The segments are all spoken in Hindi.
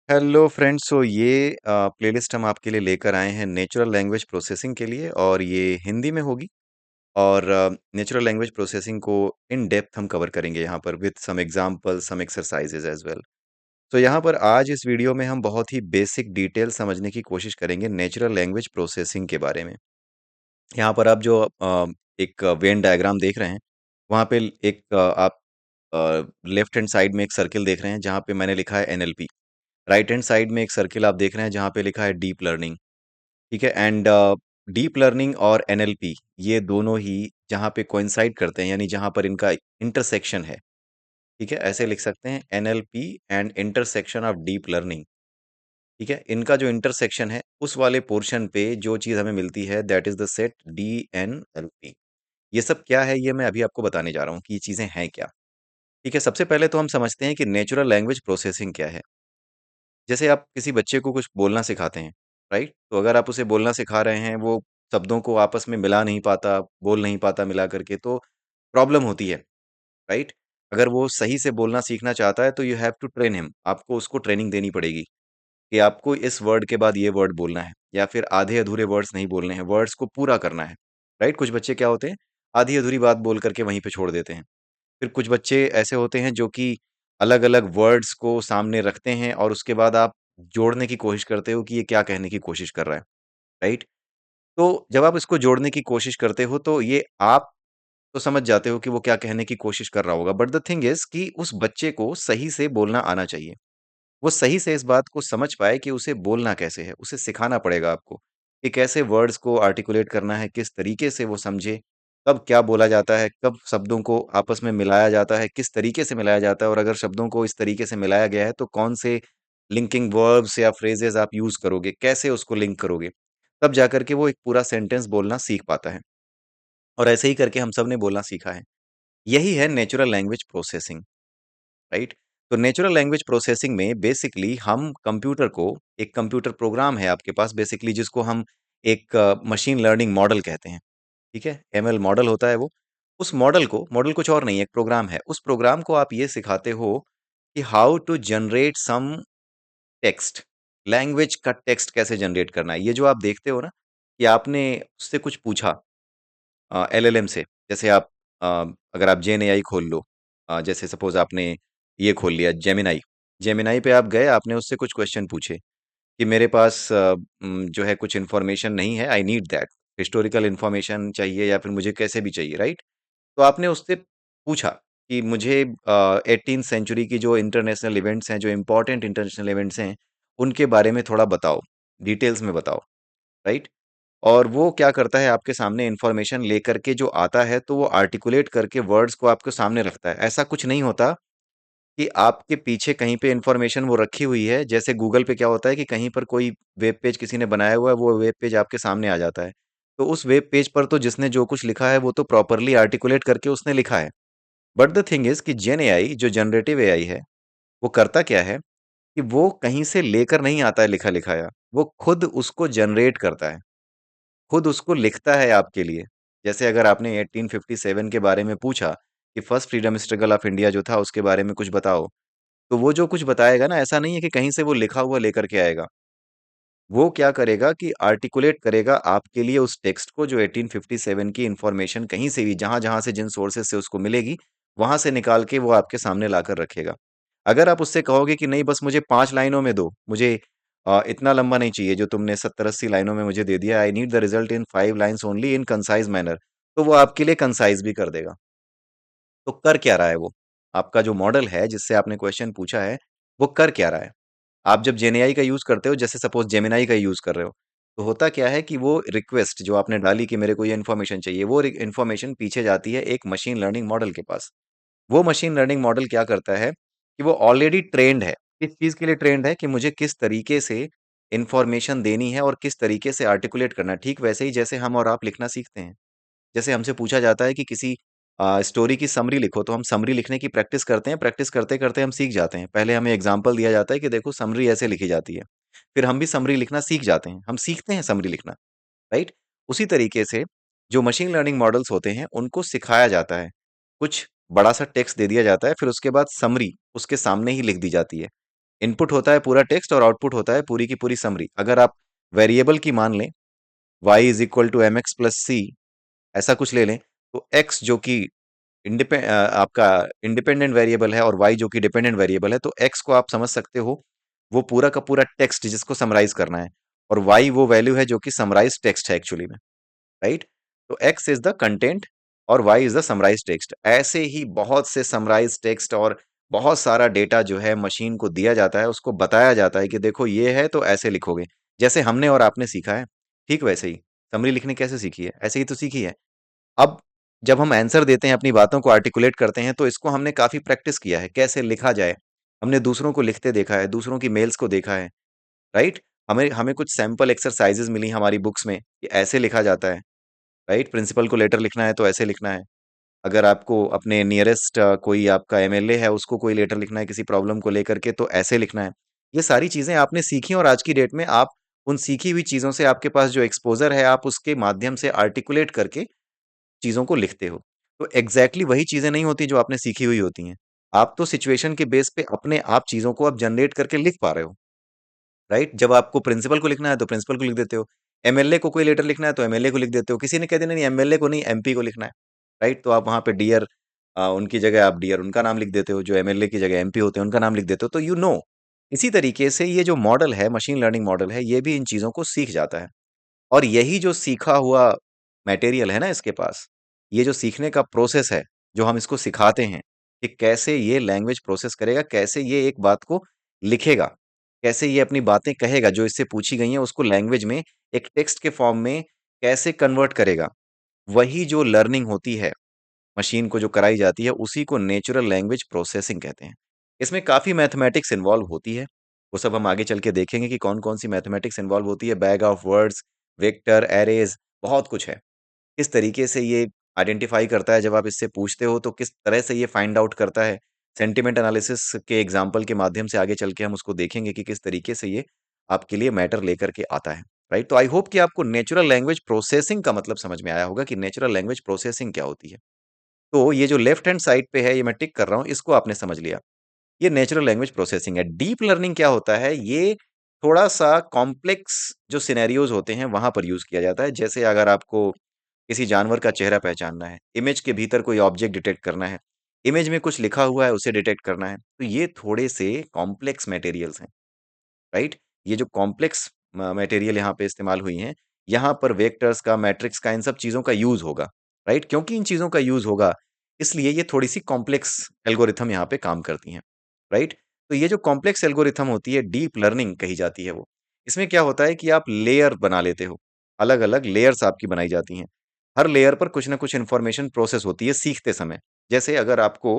Hello friends. सो ये प्लेलिस्ट हम आपके लिए लेकर आए हैं नेचुरल लैंग्वेज प्रोसेसिंग के लिए, और ये हिंदी में होगी। और नेचुरल लैंग्वेज प्रोसेसिंग को इन डेप्थ हम कवर करेंगे यहाँ पर with some example, some exercises as well. तो यहाँ पर आज इस वीडियो में हम बहुत ही बेसिक डिटेल समझने की कोशिश करेंगे नेचुरल लैंग्वेज प्रोसेसिंग के बारे में। यहाँ पर आप जो एक वेन डायग्राम देख रहे हैं, वहाँ पे एक आप लेफ्ट हैंड साइड में एक सर्किल देख रहे हैं जहाँ पे मैंने लिखा है एनएलपी। राइट हैंड साइड में एक सर्किल आप देख रहे हैं जहाँ पे लिखा है डीप लर्निंग। ठीक है। एंड डीप लर्निंग और एनएलपी, ये दोनों ही जहाँ पे कोइंसाइड करते हैं, यानी जहाँ पर इनका इंटरसेक्शन है। ठीक है, ऐसे लिख सकते हैं NLP and intersection of deep learning. ठीक है, इनका जो इंटरसेक्शन है उस वाले पोर्शन पे जो चीज़ हमें मिलती है दैट इज द सेट डीएनएलपी। ये सब क्या है, ये मैं अभी आपको बताने जा रहा हूँ कि ये चीज़ें हैं क्या। ठीक है, सबसे पहले तो हम समझते हैं कि नेचुरल लैंग्वेज प्रोसेसिंग क्या है। जैसे आप किसी बच्चे को कुछ बोलना सिखाते हैं, राइट? तो अगर आप उसे बोलना सिखा रहे हैं, वो शब्दों को आपस में मिला नहीं पाता, बोल नहीं पाता मिला करके, तो प्रॉब्लम होती है, राइट? अगर वो सही से बोलना सीखना चाहता है तो you have to train him, आपको उसको ट्रेनिंग देनी पड़ेगी कि आपको इस वर्ड के बाद ये वर्ड बोलना है, या फिर आधे अधूरे वर्ड्स नहीं बोलने हैं, वर्ड्स को पूरा करना है, राइट? कुछ बच्चे क्या होते हैं, आधी अधूरी बात बोल करके वहीं पे छोड़ देते हैं। फिर कुछ बच्चे ऐसे होते हैं जो कि अलग-अलग वर्ड्स को सामने रखते हैं और उसके बाद आप जोड़ने की कोशिश करते हो कि ये क्या कहने की कोशिश कर रहा है, राइट? तो जब आप इसको जोड़ने की कोशिश करते हो तो ये आप तो समझ जाते हो कि वो क्या कहने की कोशिश कर रहा होगा, बट द थिंग इज़ कि उस बच्चे को सही से बोलना आना चाहिए। वो सही से इस बात को समझ पाए कि उसे बोलना कैसे है, उसे सिखाना पड़ेगा आपको, कि कैसे वर्ड्स को आर्टिकुलेट करना है, किस तरीके से वो समझे, कब क्या बोला जाता है, कब शब्दों को आपस में मिलाया जाता है, किस तरीके से मिलाया जाता है, और अगर शब्दों को इस तरीके से मिलाया गया है, तो कौन से लिंकिंग वर्ब्स या फ्रेजेज़ आप यूज़ करोगे, कैसे उसको लिंक करोगे, तब जाकर के वो एक पूरा सेंटेंस बोलना सीख पाता है। और ऐसे ही करके हम सब ने बोलना सीखा है। यही है नेचुरल लैंग्वेज प्रोसेसिंग। राइट? तो नेचुरल लैंग्वेज प्रोसेसिंग में बेसिकली हम कंप्यूटर को, एक कंप्यूटर प्रोग्राम है आपके पास बेसिकली, जिसको हम एक मशीन लर्निंग मॉडल कहते हैं। ठीक है? एमएल मॉडल होता है वो। उस मॉडल को, मॉडल कुछ और नहीं है, एक प्रोग्राम है। उस प्रोग्राम को आप ये सिखाते हो कि how to generate some text, language का टेक्स्ट कैसे जनरेट करना है। ये जो आप देखते हो ना, कि आपने उससे कुछ पूछा एलएलएम से, जैसे आप अ, अगर आप जेन एआई खोल लो, जैसे सपोज आपने ये खोल लिया जेमिनाई। जेमिनाई पे आप गए, आपने उससे कुछ क्वेश्चन पूछे कि मेरे पास जो है कुछ इन्फॉर्मेशन नहीं है, I need that, historical information चाहिए या फिर मुझे कैसे भी चाहिए, राइट? तो आपने उससे पूछा कि मुझे 18th सेंचुरी की जो इंटरनेशनल इवेंट्स हैं, जो इम्पोर्टेंट इंटरनेशनल इवेंट्स हैं, उनके बारे में थोड़ा बताओ, डिटेल्स में बताओ, राइट? और वो क्या करता है, आपके सामने इन्फॉर्मेशन लेकर के जो आता है, तो वो आर्टिकुलेट करके वर्ड्स को आपके सामने रखता है। ऐसा कुछ नहीं होता कि आपके पीछे कहीं पे इन्फॉर्मेशन वो रखी हुई है, जैसे गूगल पे क्या होता है कि कहीं पर कोई वेब पेज किसी ने बनाया हुआ है, वो वेब पेज आपके सामने आ जाता है। तो उस वेब पेज पर तो जिसने जो कुछ लिखा है, वो तो प्रॉपर्ली आर्टिकुलेट करके उसने लिखा है। बट द थिंग इज़ कि जेन एआई, जो जनरेटिव एआई है, वो करता क्या है कि वो कहीं से लेकर नहीं आता है लिखा-लिखाया, वो खुद उसको जनरेट करता है। खुद उसको लिखता है आपके लिए। जैसे अगर आपने 1857 के बारे में पूछा कि first freedom struggle of India जो था उसके बारे में कुछ बताओ, तो वो जो कुछ बताएगा ना, ऐसा नहीं है कि कहीं से वो लिखा हुआ लेकर के आएगा। वो क्या करेगा कि आर्टिकुलेट करेगा आपके लिए उस टेक्स्ट को, जो 1857 की इंफॉर्मेशन कहीं से भी, जहाँ-जहाँ से, जिन सोर्सेज़ से उसको मिलेगी, वहाँ से निकाल के वो आपके सामने लाकर रखेगा। अगर आप उससे कहोगे कि नहीं बस मुझे 5 लाइनों में दो, मुझे इतना लंबा नहीं चाहिए जो तुमने 70-80 लाइनों में मुझे दे दिया, I need the result in 5 lines only in concise manner, तो वो आपके लिए कंसाइज़ भी कर देगा। तो कर क्या रहा है वो? आपका जो मॉडल है जिससे आपने क्वेश्चन पूछा है, वो कर क्या रहा है? आप जब जेनएआई का यूज़ करते हो, जैसे सपोज़ जेमिनी का यूज़ कर रहे हो, तो होता क्या है कि वो रिक्वेस्ट जो आपने डाली कि मेरे को ये इन्फॉर्मेशन चाहिए, वो इन्फॉर्मेशन पीछे जाती है एक मशीन लर्निंग मॉडल के पास। वो मशीन लर्निंग मॉडल क्या करता है कि वो ऑलरेडी ट्रेन्ड है। किस चीज़ के लिए ट्रेन्ड है, कि मुझे किस तरीके से इन्फॉर्मेशन देनी है और किस तरीके से आर्टिकुलेट करना है। ठीक वैसे ही जैसे हम और आप लिखना सीखते हैं। जैसे हमसे पूछा जाता है कि किसी स्टोरी की समरी लिखो, तो हम समरी लिखने की प्रैक्टिस करते हैं, प्रैक्टिस करते-करते हम सीख जाते हैं। पहले हमें एग्ज़ाम्पल दिया जाता है कि देखो समरी ऐसे लिखी जाती है। फिर हम भी समरी लिखना सीख जाते हैं, हम सीखते हैं समरी लिखना, राइट? उसी तरीके से जो मशीन लर्निंग मॉडल्स होते हैं, उनको सिखाया जाता है। कुछ बड़ा-सा टेक्स्ट दे दिया जाता है, फिर उसके बाद समरी उसके सामने ही लिख दी जाती है। इनपुट होता है पूरा टेक्स्ट और आउटपुट होता है पूरी की पूरी समरी। अगर आप वेरिएबल की मान लें, y is equal to m x plus c, ऐसा कुछ ले लें, तो x जो कि आपका इंडिपेंडेंट वेरिएबल है और y जो कि डिपेंडेंट वेरिएबल है, तो x को आप समझ सकते हो वो पूरा का पूरा टेक्स्ट जिसको समराइज करना है, और y वो वैल्यू है जो कि समराइज टेक्स्ट है एक्चुअली में, राइट? तो x इज द कंटेंट और y is the summarise text. ऐसे ही बहुत से समराइज टेक्स्ट और बहुत सारा डेटा जो है मशीन को दिया जाता है, उसको बताया जाता है कि देखो ये है तो ऐसे लिखोगे, जैसे हमने और आपने सीखा है, ठीक वैसे ही समरी लिखनी कैसे सीखी है, ऐसे ही तो सीखी है। अब जब हम आंसर देते हैं, अपनी बातों को आर्टिकुलेट करते हैं, तो इसको हमने काफी प्रैक्टिस किया है, कैसे लिखा जाए। हमने दूसरों को लिखते देखा है, दूसरों की मेल्स को देखा है, राइट? हमें हमें कुछ सैंपल एक्सरसाइजेज मिली हमारी बुक्स में कि ऐसे लिखा जाता है, राइट? प्रिंसिपल को लेटर लिखना है तो ऐसे लिखना है। अगर आपको अपने नियरेस्ट कोई आपका एमएलए है, उसको कोई लेटर लिखना है किसी प्रॉब्लम को लेकर के, तो ऐसे लिखना है। ये सारी चीजें आपने सीखी और आज की डेट में आप उन सीखी हुई चीजों से, आपके पास जो एक्सपोजर है, आप उसके माध्यम से आर्टिकुलेट करके चीज़ों को लिखते हो। तो एग्ज़ैक्टली वही चीज़ें नहीं होती जो आपने सीखी हुई होती हैं। आप तो सिचुएशन के बेस पे अपने आप चीज़ों को आप जनरेट करके लिख पा रहे हो, राइट? जब आपको प्रिंसिपल को लिखना है तो प्रिंसिपल को लिख देते हो। एमएलए को कोई लेटर लिखना है तो एमएलए को लिख देते हो। किसी ने कह दिया नहीं एमएलए को नहीं एमपी को लिखना है, राइट? तो आप वहाँ पे डियर उनकी जगह आप डियर उनका नाम लिख देते हो, जो एमएलए की जगह एमपी होते हैं उनका नाम लिख देते हो। तो यू नो इसी तरीके से ये जो मॉडल है, मशीन लर्निंग मॉडल है, ये भी इन चीज़ों को सीख जाता है। और यही जो सीखा हुआ मटेरियल है ना इसके पास, ये जो सीखने का प्रोसेस है, जो हम इसको सिखाते हैं कि कैसे ये लैंग्वेज प्रोसेस करेगा, कैसे ये एक बात को लिखेगा, कैसे ये अपनी बातें कहेगा जो इससे पूछी गई हैं, उसको लैंग्वेज में एक टेक्स्ट के फॉर्म में कैसे कन्वर्ट करेगा। वही जो लर्निंग होती है, मशीन को जो कराई जाती है, उसी को नेचुरल लैंग्वेज प्रोसेसिंग कहते हैं। इसमें काफ़ी मैथमेटिक्स इन्वॉल्व होती है, वो सब हम आगे चल के देखेंगे कि कौन-कौन सी मैथमेटिक्स इन्वॉल्व होती है, bag of words, vector, arrays, बहुत कुछ है। किस तरीके से ये आइडेंटिफ़ाई करता है, जब आप इससे पूछते हो तो किस तरह से ये फाइंड आउट करता है। सेंटिमेंट एनालिसिस के एग्ज़ाम्पल के माध्यम से आगे चल के हम उसको देखेंगे कि किस तरीके से ये आपके लिए मैटर लेकर के आता है, राइट? तो आई होप कि आपको नेचुरल लैंग्वेज प्रोसेसिंग का मतलब समझ में आया होगा कि नेचुरल लैंग्वेज प्रोसेसिंग क्या होती है। तो ये जो लेफ्ट हैंड साइड पे है, ये मैं टिक कर रहा हूँ, इसको आपने समझ लिया। ये नेचुरल लैंग्वेज प्रोसेसिंग है। डीप लर्निंग क्या होता है? ये थोड़ा-सा कॉम्प्लेक्स जो सिनेरियोज़ होते हैं, वहाँ पर यूज़ किया जाता है। जैसे अगर आपको किसी जानवर का चेहरा पहचानना है, इमेज के भीतर कोई ऑब्जेक्ट डिटेक्ट करना है, इमेज में कुछ लिखा हुआ है, उसे डिटेक्ट करना है, तो ये थोड़े से कॉम्प्लेक्स मटेरियल्स हैं, राइट? ये जो कॉम्प्लेक्स मटेरियल यहाँ पे इस्तेमाल हुई हैं, यहाँ पर वेक्टर्स का, मैट्रिक्स का, इन सब चीज़ों का यूज़ होगा, राइट? क्योंकि इन चीज़ों का यूज़ होगा, इसलिए ये थोड़ी-सी कॉम्प्लेक्स एल्गोरिथम यहाँ पे काम करती हैं, राइट? तो ये जो कॉम्प्लेक्स एल्गोरिथम होती है, डीप लर्निंग कही जाती है वो। इसमें क्या होता है कि आप लेयर बना लेते हो, अलग-अलग लेयर्स आपकी बनाई जाती हैं। हर लेयर पर कुछ ना कुछ इन्फॉर्मेशन प्रोसेस होती है सीखते समय। जैसे अगर आपको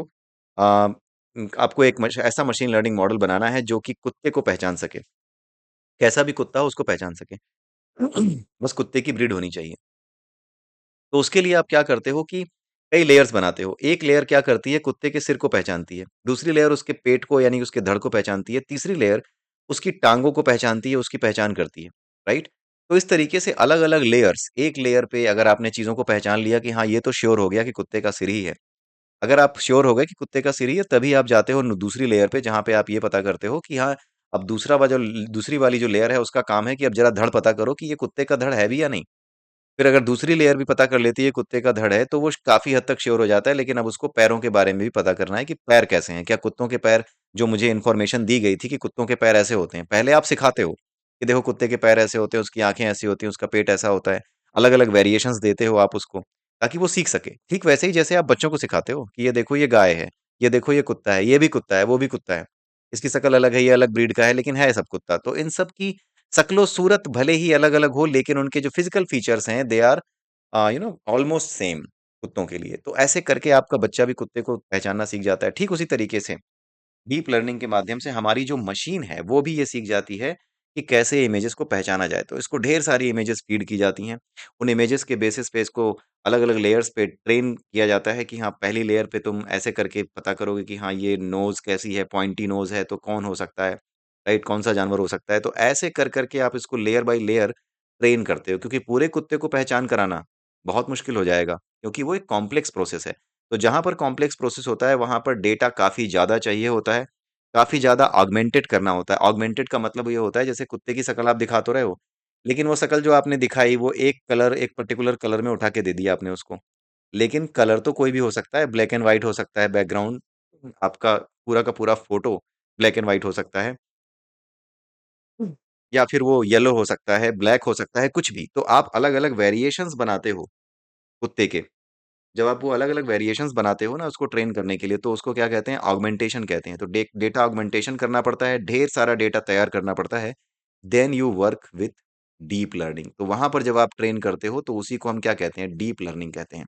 एक ऐसा मशीन लर्निंग मॉडल बनाना है जो कि कुत्ते को पहचान सके। कैसा भी कुत्ता हो उसको पहचान सके। बस कुत्ते की ब्रीड होनी चाहिए। तो उसके लिए आप क्या करते हो कि कई लेयर्स बनाते हो। एक लेयर क्या करती है, कुत्ते के सिर को पहचानती है। दूसरी लेयर उसके पेट को यानी उसके धड़ को पहचानती है। तीसरी लेयर उसकी टाँगों को पहचानती है, उसकी पहचान करती है, राइट? तो इस तरीके से अलग-अलग लेयर्स, एक लेयर पे अगर आपने चीज़ों को पहचान लिया कि हाँ, ये तो श्योर हो गया कि कुत्ते का सिर ही है। अगर आप श्योर हो गए कि कुत्ते का सिर ही है, तभी आप जाते हो न दूसरी लेयर पे जहाँ पे आप ये पता करते हो कि हाँ, अब दूसरी वाली जो लेयर है उसका काम है कि अब ज़रा धड़ पता करो कि ये कुत्ते का धड़ है भी या नहीं। फिर अगर दूसरी लेयर भी पता कर लेती है कुत्ते का धड़ है, तो वो काफ़ी हद तक श्योर हो जाता है, लेकिन अब उसको पैरों के बारे में भी पता करना है कि पैर कैसे हैं? क्या कुत्तों के पैर, जो मुझे इन्फॉर्मेशन दी गई थी कि कुत्तों के पैर ऐसे होते हैं, पहले आप सिखाते हो कि देखो कुत्ते के पैर ऐसे होते हैं, उसकी आँखें ऐसी होती हैं, उसका पेट ऐसा होता है। अलग-अलग वेरिएशंस देते हो आप उसको, ताकि वो सीख सके। ठीक वैसे ही जैसे आप बच्चों को सिखाते हो कि ये देखो ये गाय है, ये देखो ये कुत्ता है, ये भी कुत्ता है, वो भी कुत्ता है। इसकी शकल अलग है, ये अलग ब्रीड का है, लेकिन है सब कुत्ता। तो इन सब की शक्ल-ओ-सूरत भले ही अलग-अलग हो, लेकिन उनके जो फिजिकल फीचर्स हैं, दे आर ऑलमोस्ट सेम कुत्तों के लिए। तो ऐसे करके आपका बच्चा भी कुत्ते को पहचानना सीख जाता है। ठीक उसी तरीके से डीप लर्निंग के माध्यम से हमारी जो मशीन है, वो भी ये सीख जाती है कि कैसे इमेजेस को पहचाना जाए। तो इसको ढेर सारी इमेजेस फीड की जाती हैं। उन इमेजेस के बेसिस पे इसको अलग-अलग लेयर्स पे ट्रेन किया जाता है कि हाँ, पहली लेयर पे तुम ऐसे करके पता करोगे कि हाँ, ये नोज़ कैसी है, पॉइंटी नोज़ है तो कौन हो सकता है, राइट? कौन-सा जानवर हो सकता है। तो ऐसे कर के आप इसको लेयर बाय लेयर ट्रेन करते हो, क्योंकि पूरे कुत्ते को पहचान कराना बहुत मुश्किल हो जाएगा, क्योंकि वो एक कॉम्प्लेक्स प्रोसेस है। तो जहाँ पर कॉम्प्लेक्स प्रोसेस होता है, वहाँ पर डेटा काफ़ी ज़्यादा चाहिए होता है। काफ़ी ज़्यादा ऑगमेंटेड करना होता है। ऑगमेंटेड का मतलब ये होता है जैसे कुत्ते की शकल आप दिखा तो रहे हो, लेकिन वो शकल जो आपने दिखाई वो एक पर्टिकुलर कलर में उठा के दे दिया आपने उसको। लेकिन कलर तो कोई भी हो सकता है, ब्लैक एंड व्हाइट हो सकता है बैकग्राउंड, आपका पूरा का पूरा फ़ोटो ब्लैक एंड व्हाइट हो सकता है। या फिर वो येलो हो सकता है, ब्लैक हो सकता है, कुछ भी। तो आप अलग-अलग वेरिएशंस बनाते हो कुत्ते के। जब आप वो अलग-अलग वेरिएशंस बनाते हो ना उसको ट्रेन करने के लिए, तो उसको क्या कहते हैं? ऑगमेंटेशन कहते हैं। तो डेटा ऑगमेंटेशन करना पड़ता है, ढेर सारा डेटा तैयार करना पड़ता है। Then you work with deep learning. तो वहाँ पर जब आप ट्रेन करते हो, तो उसी को हम क्या कहते हैं? डीप लर्निंग कहते हैं।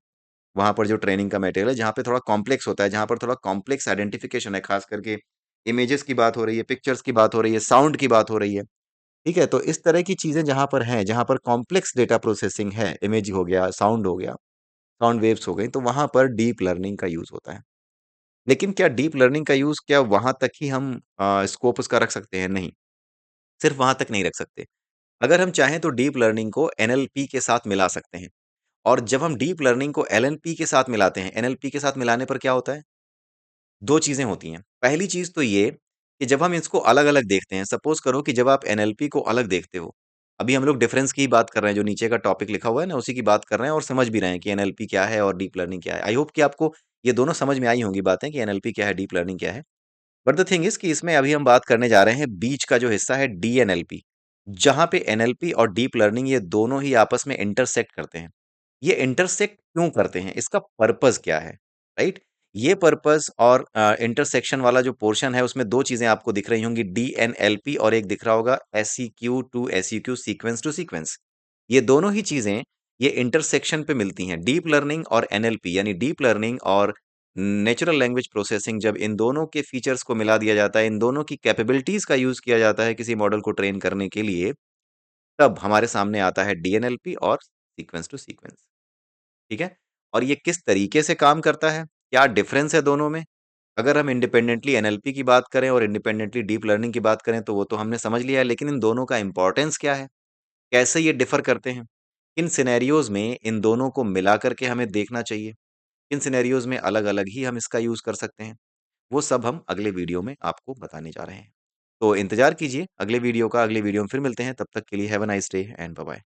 वहाँ पर जो ट्रेनिंग का मटेरियल है, जहाँ पे थोड़ा कॉम्प्लेक्स होता है, जहाँ पर थोड़ा कॉम्प्लेक्स आइडेंटिफिकेशन है, खास करके इमेजेस की बात हो रही है, पिक्चर्स की बात हो रही है, साउंड की बात हो रही है। ठीक है? तो इस तरह की चीज़ें जहाँ पर हैं, जहाँ पर कॉम्प्लेक्स डेटा प्रोसेसिंग है, इमेज हो गया, साउंड हो गया, साउंड वेव्स हो गई, तो वहाँ पर डीप लर्निंग का यूज़ होता है। लेकिन क्या डीप लर्निंग का यूज़ क्या वहाँ तक ही हम स्कोप उसका रख सकते हैं? नहीं, सिर्फ़ वहाँ तक नहीं रख सकते। अगर हम चाहें तो डीप लर्निंग को एनएलपी के साथ मिला सकते हैं और जब हम डीप लर्निंग को एलएनपी के साथ मिलाते हैं, एनएलपी के साथ मिलाने पर क्या होता है? 2 चीज़ें होती हैं। पहली चीज़ तो ये कि जब हम इसको अलग-अलग देखते हैं, सपोज़ करो कि जब आप एनएलपी को अलग देखते हो, अभी हम लोग डिफरेंस की ही बात कर रहे हैं, जो नीचे का टॉपिक लिखा हुआ है ना, उसी की बात कर रहे हैं और समझ भी रहे हैं कि एनएलपी क्या है और डीप लर्निंग क्या है। आई होप कि आपको ये दोनों समझ में आई होंगी बातें कि एनएलपी क्या है, डीप लर्निंग क्या है। बट द थिंग इज़ कि इसमें अभी हम बात करने जा रहे हैं बीच का जो हिस्सा है डीएनएलपी, जहाँ पे एनएलपी और डीप लर्निंग ये दोनों ही आपस में इंटरसेक्ट करते हैं। ये इंटरसेक्ट क्यों करते हैं? इसका पर्पज़ क्या है? राइट? ये पर्पज़ और इंटरसेक्शन वाला जो पोर्शन है उसमें 2 चीज़ें आपको दिख रही होंगी डीएनएलपी और एक दिख रहा होगा एसईक्यू टू एसईक्यू सीक्वेंस टू सीक्वेंस। ये दोनों ही चीज़ें ये इंटरसेक्शन पे मिलती हैं। डीप लर्निंग और एनएलपी यानी डीप लर्निंग और नेचुरल लैंग्वेज प्रोसेसिंग जब इन दोनों के फीचर्स को मिला दिया जाता है, इन दोनों की कैपेबिलिटीज़ का यूज़ किया जाता है किसी मॉडल को ट्रेन करने के लिए, तब हमारे सामने आता है डीएनएलपी और सीक्वेंस टू सीक्वेंस। ठीक है? और ये किस तरीके से काम करता है? क्या डिफरेंस है दोनों में? अगर हम इंडिपेंडेंटली एनएलपी की बात करें और इंडिपेंडेंटली डीप लर्निंग की बात करें तो वो तो हमने समझ लिया है, लेकिन इन दोनों का इम्पोर्टेंस क्या है? कैसे ये डिफर करते हैं? किन सिनेरियोज़ में इन दोनों को मिला कर के हमें देखना चाहिए? किन सिनेरियोज़ में अलग-अलग ही हम इसका यूज़ कर सकते हैं? वो सब हम अगले वीडियो में आपको बताने जा रहे हैं। तो इंतज़ार कीजिए अगले वीडियो का, अगले वीडियो में फिर मिलते हैं, तब तक के लिए have a nice day and bye-bye.